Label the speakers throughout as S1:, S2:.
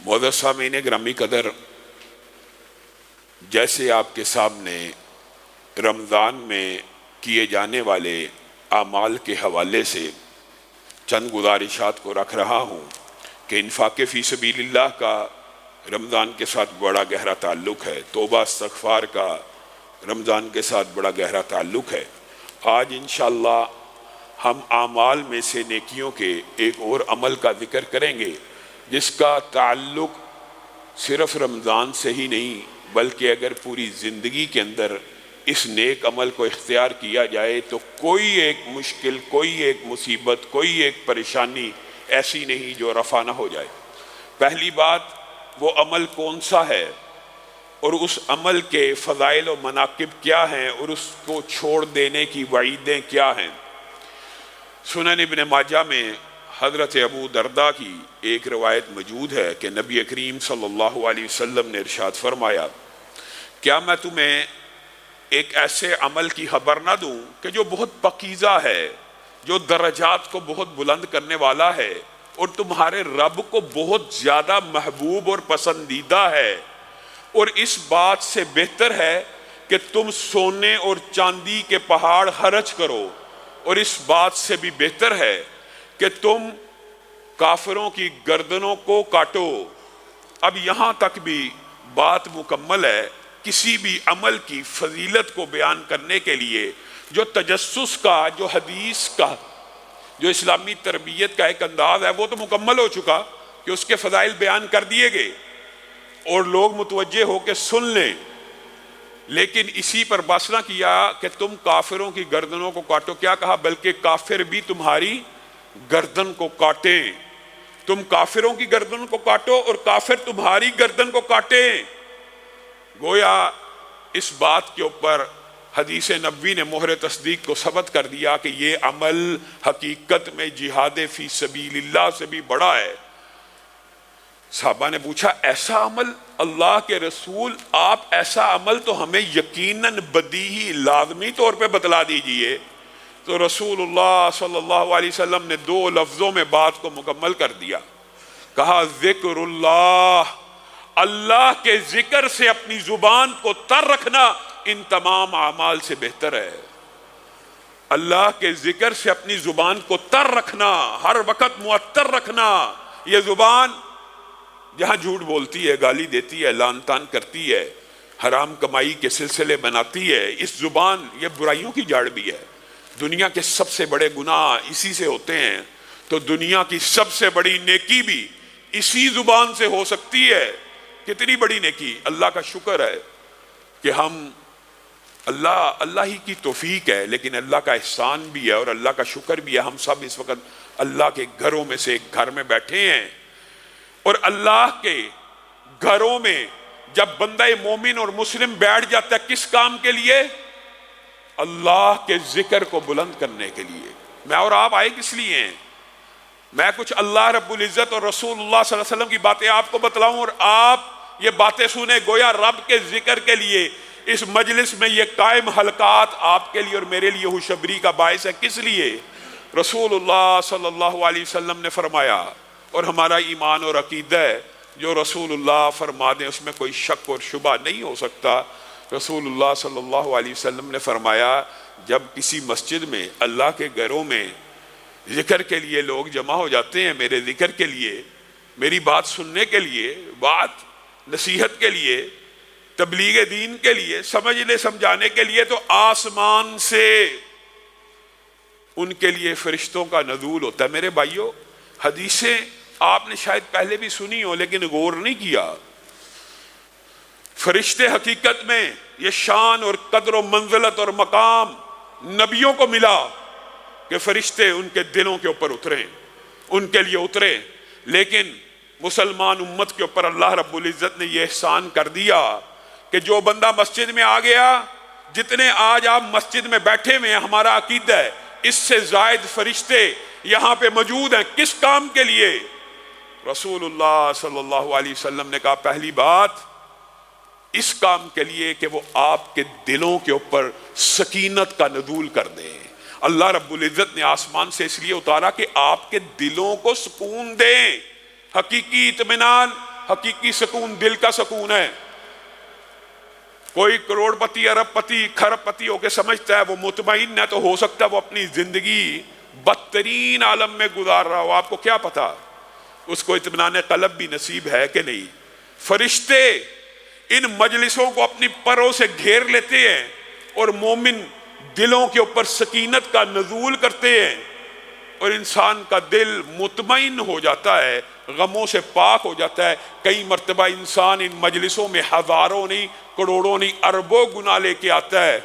S1: معزز سامعین گرامی قدر، جیسے آپ کے سامنے رمضان میں کیے جانے والے اعمال کے حوالے سے چند گزارشات کو رکھ رہا ہوں کہ انفاق فی سبیل اللہ کا رمضان کے ساتھ بڑا گہرا تعلق ہے، توبہ استغفار کا رمضان کے ساتھ بڑا گہرا تعلق ہے۔ آج انشاءاللہ ہم اعمال میں سے نیکیوں کے ایک اور عمل کا ذکر کریں گے جس کا تعلق صرف رمضان سے ہی نہیں بلکہ اگر پوری زندگی کے اندر اس نیک عمل کو اختیار کیا جائے تو کوئی ایک مشکل، کوئی ایک مصیبت، کوئی ایک پریشانی ایسی نہیں جو رفع نہ ہو جائے۔ پہلی بات، وہ عمل کون سا ہے اور اس عمل کے فضائل و مناقب کیا ہیں اور اس کو چھوڑ دینے کی وعیدیں کیا ہیں۔ سنن ابن ماجہ میں حضرت ابو درداء کی ایک روایت موجود ہے کہ نبی کریم صلی اللہ علیہ وسلم نے ارشاد فرمایا، کیا میں تمہیں ایک ایسے عمل کی خبر نہ دوں کہ جو بہت پاکیزہ ہے، جو درجات کو بہت بلند کرنے والا ہے اور تمہارے رب کو بہت زیادہ محبوب اور پسندیدہ ہے، اور اس بات سے بہتر ہے کہ تم سونے اور چاندی کے پہاڑ خرچ کرو، اور اس بات سے بھی بہتر ہے کہ تم کافروں کی گردنوں کو کاٹو۔ اب یہاں تک بھی بات مکمل ہے۔ کسی بھی عمل کی فضیلت کو بیان کرنے کے لیے جو تجسس کا، جو حدیث کا، جو اسلامی تربیت کا ایک انداز ہے وہ تو مکمل ہو چکا کہ اس کے فضائل بیان کر دیے گئے اور لوگ متوجہ ہو کے سن لیں، لیکن اسی پر بس نہ کیا کہ تم کافروں کی گردنوں کو کاٹو۔ کیا کہا؟ بلکہ کافر بھی تمہاری گردن کو کاٹیں۔ تم کافروں کی گردن کو کاٹو اور کافر تمہاری گردن کو کاٹیں۔ گویا اس بات کے اوپر حدیث نبوی نے مہر تصدیق کو ثبت کر دیا کہ یہ عمل حقیقت میں جہاد فی سبیل اللہ سے بھی بڑا ہے۔ صحابہ نے پوچھا، ایسا عمل؟ اللہ کے رسول، آپ ایسا عمل تو ہمیں یقیناً بدیہی لازمی طور پہ بتلا دیجئے۔ تو رسول اللہ صلی اللہ علیہ وسلم نے 2 لفظوں میں بات کو مکمل کر دیا۔ کہا، ذکر اللہ، اللہ کے ذکر سے اپنی زبان کو تر رکھنا ان تمام اعمال سے بہتر ہے۔ اللہ کے ذکر سے اپنی زبان کو تر رکھنا، ہر وقت معطر رکھنا۔ یہ زبان جہاں جھوٹ بولتی ہے، گالی دیتی ہے، لعن طعن کرتی ہے، حرام کمائی کے سلسلے بناتی ہے، اس زبان یہ برائیوں کی جڑ بھی ہے۔ دنیا کے سب سے بڑے گناہ اسی سے ہوتے ہیں، تو دنیا کی سب سے بڑی نیکی بھی اسی زبان سے ہو سکتی ہے۔ کتنی بڑی نیکی! اللہ کا شکر ہے کہ ہم اللہ ہی کی توفیق ہے، لیکن اللہ کا احسان بھی ہے اور اللہ کا شکر بھی ہے۔ ہم سب اس وقت اللہ کے گھروں میں سے ایک گھر میں بیٹھے ہیں، اور اللہ کے گھروں میں جب بندہ مومن اور مسلم بیٹھ جاتا ہے کس کام کے لیے؟ اللہ کے ذکر کو بلند کرنے کے لیے۔ میں اور آپ آئے کس لیے ہیں؟ میں کچھ اللہ رب العزت اور رسول اللہ صلی اللہ علیہ وسلم کی باتیں آپ کو بتلاؤں اور آپ یہ باتیں سنیں، گویا رب کے ذکر کے لیے اس مجلس میں یہ قائم حلقات آپ کے لیے اور میرے لیے خوشخبری کا باعث ہے۔ کس لیے؟ رسول اللہ صلی اللہ علیہ وسلم نے فرمایا، اور ہمارا ایمان اور عقیدہ ہے جو رسول اللہ فرما دیں اس میں کوئی شک اور شبہ نہیں ہو سکتا۔ رسول اللہ صلی اللہ علیہ وسلم نے فرمایا، جب کسی مسجد میں، اللہ کے گھروں میں ذکر کے لیے لوگ جمع ہو جاتے ہیں، میرے ذکر کے لیے، میری بات سننے کے لیے، بات نصیحت کے لیے، تبلیغ دین کے لیے، سمجھنے سمجھانے کے لیے، تو آسمان سے ان کے لیے فرشتوں کا نزول ہوتا ہے۔ میرے بھائیوں، حدیثیں آپ نے شاید پہلے بھی سنی ہو لیکن غور نہیں کیا۔ فرشتے حقیقت میں یہ شان اور قدر و منزلت اور مقام نبیوں کو ملا کہ فرشتے ان کے دلوں کے اوپر اتریں، ان کے لیے اترے، لیکن مسلمان امت کے اوپر اللہ رب العزت نے یہ احسان کر دیا کہ جو بندہ مسجد میں آ گیا، جتنے آج آپ مسجد میں بیٹھے ہوئے ہیں، ہمارا عقیدہ ہے اس سے زائد فرشتے یہاں پہ موجود ہیں۔ کس کام کے لیے؟ رسول اللہ صلی اللہ علیہ وسلم نے کہا، پہلی بات اس کام کے لیے کہ وہ آپ کے دلوں کے اوپر سکینت کا نزول کر دیں۔ اللہ رب العزت نے آسمان سے اس لیے اتارا کہ آپ کے دلوں کو سکون دیں، حقیقی اطمینان، حقیقی سکون دل کا سکون ہے۔ کوئی کروڑ پتی، ارب پتی، کھرب پتی ہو کے سمجھتا ہے وہ مطمئن ہے، تو ہو سکتا ہے وہ اپنی زندگی بدترین عالم میں گزار رہا ہو۔ آپ کو کیا پتا اس کو اطمینان قلب بھی نصیب ہے کہ نہیں۔ فرشتے ان مجلسوں کو اپنی پروں سے گھیر لیتے ہیں اور مومن دلوں کے اوپر سکینت کا نزول کرتے ہیں، اور انسان کا دل مطمئن ہو جاتا ہے، غموں سے پاک ہو جاتا ہے۔ کئی مرتبہ انسان ان مجلسوں میں ہزاروں نہیں، کروڑوں نہیں، اربوں گناہ لے کے آتا ہے،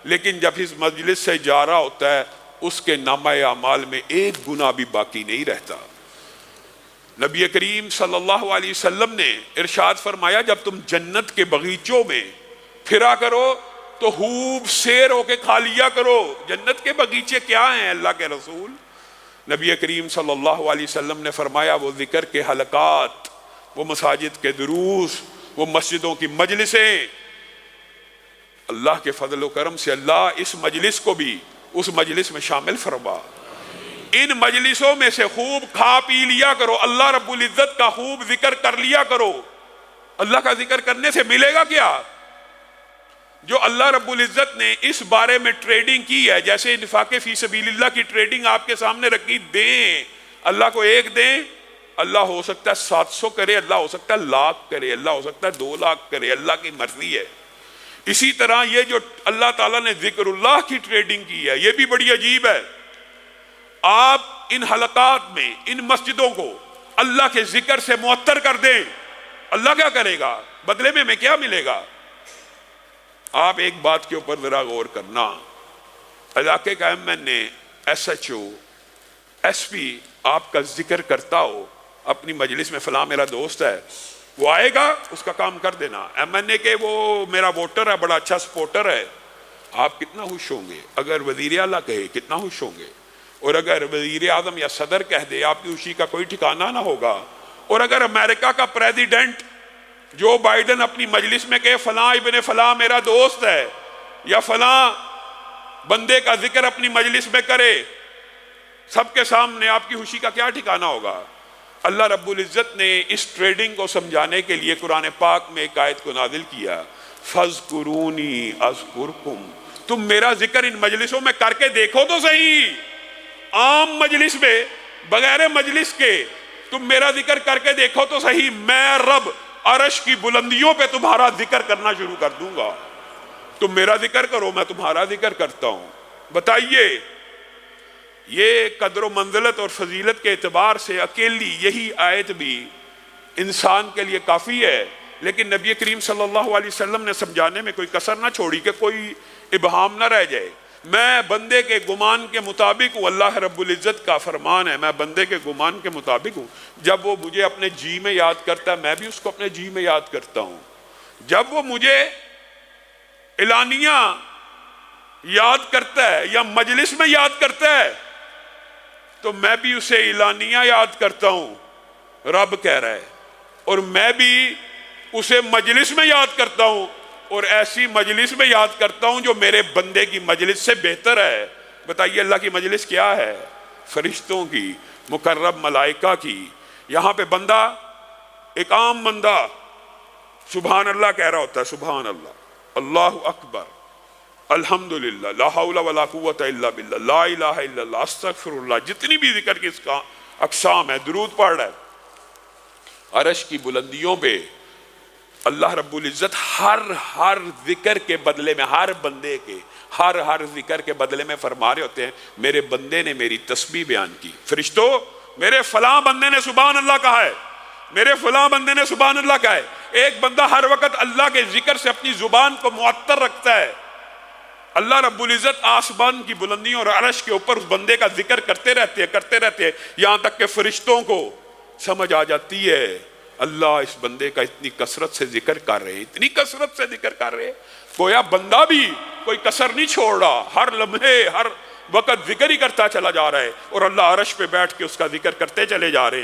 S1: لیکن جب اس مجلس سے جا رہا ہوتا ہے اس کے نامہ اعمال میں ایک گناہ بھی باقی نہیں رہتا۔ نبی کریم صلی اللہ علیہ وسلم نے ارشاد فرمایا جب تم جنت کے باغیچوں میں پھرا کرو تو خوب سیر ہو کے کھا لیا کرو۔ جنت کے باغیچے کیا ہیں اللہ کے رسول؟ نبی کریم صلی اللہ علیہ وسلم نے فرمایا وہ ذکر کے حلقات، وہ مساجد کے دروس، وہ مسجدوں کی مجلسیں۔ اللہ کے فضل و کرم سے اللہ اس مجلس کو بھی اس مجلس میں شامل فرما۔ ان مجلسوں میں سے خوب کھا پی لیا کرو، اللہ رب العزت کا خوب ذکر کر لیا کرو۔ اللہ کا ذکر کرنے سے ملے گا کیا؟ جو اللہ رب العزت نے اس بارے میں ٹریڈنگ کی ہے، جیسے انفاق فی سبیل اللہ کی ٹریڈنگ آپ کے سامنے رکھی، دیں اللہ کو ایک دیں، اللہ ہو سکتا ہے 700 کرے، اللہ ہو سکتا ہے 1,00,000 کرے، اللہ ہو سکتا ہے 2,00,000 کرے، اللہ کی مرضی ہے۔ اسی طرح یہ جو اللہ تعالیٰ نے ذکر اللہ کی ٹریڈنگ کی ہے یہ بھی بڑی عجیب ہے۔ آپ ان حلقات میں ان مسجدوں کو اللہ کے ذکر سے معطر کر دیں، اللہ کیا کرے گا؟ بدلے میں کیا ملے گا؟ آپ ایک بات کے اوپر ذرا غور کرنا، علاقے کا M N A, S H O, S P آپ کا ذکر کرتا ہو اپنی مجلس میں، فلاں میرا دوست ہے، وہ آئے گا اس کا کام کر دینا۔ ایم این اے کے وہ میرا ووٹر ہے، بڑا اچھا سپورٹر ہے، آپ کتنا خوش ہوں گے؟ اگر وزیر اعلیٰ کہے کتنا خوش ہوں گے؟ اور اگر وزیر اعظم یا صدر کہہ دے آپ کی خوشی کا کوئی ٹھکانہ نہ ہوگا۔ اور اگر امریکہ کا پریزیڈنٹ جو بائیڈن اپنی مجلس میں کہے فلاں ابن فلاں میرا دوست ہے، یا فلاں بندے کا ذکر اپنی مجلس میں کرے سب کے سامنے، آپ کی خوشی کا کیا ٹھکانہ ہوگا؟ اللہ رب العزت نے اس ٹریڈنگ کو سمجھانے کے لیے قرآن پاک میں ایک آیت کو نازل کیا، فَاذْكُرُونِي أَذْكُرْكُمْ، تم میرا ذکر ان مجلسوں میں کر کے دیکھو تو صحیح، عام مجلس میں بغیر مجلس کے تم میرا ذکر کر کے دیکھو تو صحیح، میں رب عرش کی بلندیوں پہ تمہارا ذکر کرنا شروع کر دوں گا۔ تم میرا ذکر کرو، میں تمہارا ذکر کرتا ہوں۔ بتائیے یہ قدر و منزلت اور فضیلت کے اعتبار سے اکیلی یہی آیت بھی انسان کے لیے کافی ہے، لیکن نبی کریم صلی اللہ علیہ وسلم نے سمجھانے میں کوئی کسر نہ چھوڑی کہ کوئی ابہام نہ رہ جائے۔ میں بندے کے گمان کے مطابق ہوں، اللہ رب العزت کا فرمان ہے میں بندے کے گمان کے مطابق ہوں۔ جب وہ مجھے اپنے جی میں یاد کرتا ہے میں بھی اس کو اپنے جی میں یاد کرتا ہوں۔ جب وہ مجھے اعلانیہ یاد کرتا ہے یا مجلس میں یاد کرتا ہے تو میں بھی اسے اعلانیہ یاد کرتا ہوں، رب کہہ رہا ہے، اور میں بھی اسے مجلس میں یاد کرتا ہوں، اور ایسی مجلس میں یاد کرتا ہوں جو میرے بندے کی مجلس سے بہتر ہے۔ بتائیے اللہ کی مجلس کیا ہے؟ فرشتوں کی، مقرب ملائکہ کی۔ یہاں پہ بندہ، ایک عام بندہ سبحان اللہ کہہ رہا ہوتا ہے، سبحان اللہ، اللہ اکبر، الحمدللہ، لا حول ولا قوت الا باللہ، لا الہ الا اللہ، استغفر اللہ، جتنی بھی ذکر کی اس کا اقسام ہے، درود پڑھ رہا ہے۔ عرش کی بلندیوں پہ اللہ رب العزت ہر ذکر کے بدلے میں، ہر بندے کے ہر ذکر کے بدلے میں فرما رہے ہوتے ہیں میرے بندے نے میری تسبیح بیان کی۔ فرشتوں میرے فلاں بندے نے سبحان اللہ کہا ہے، میرے فلاں بندے نے سبحان اللہ کہا ہے۔ ایک بندہ ہر وقت اللہ کے ذکر سے اپنی زبان کو معطر رکھتا ہے، اللہ رب العزت آسمان کی بلندیوں اور عرش کے اوپر اس بندے کا ذکر کرتے رہتے ہیں، یہاں تک کہ فرشتوں کو سمجھ آ جاتی ہے اللہ اس بندے کا اتنی کثرت سے ذکر کر رہے، اتنی کثرت سے ذکر کر رہے، گویا بندہ بھی کوئی کسر نہیں چھوڑ رہا، ہر لمحے ہر وقت ذکر ہی کرتا چلا جا رہا ہے، اور اللہ عرش پہ بیٹھ کے اس کا ذکر کرتے چلے جا رہے ہیں۔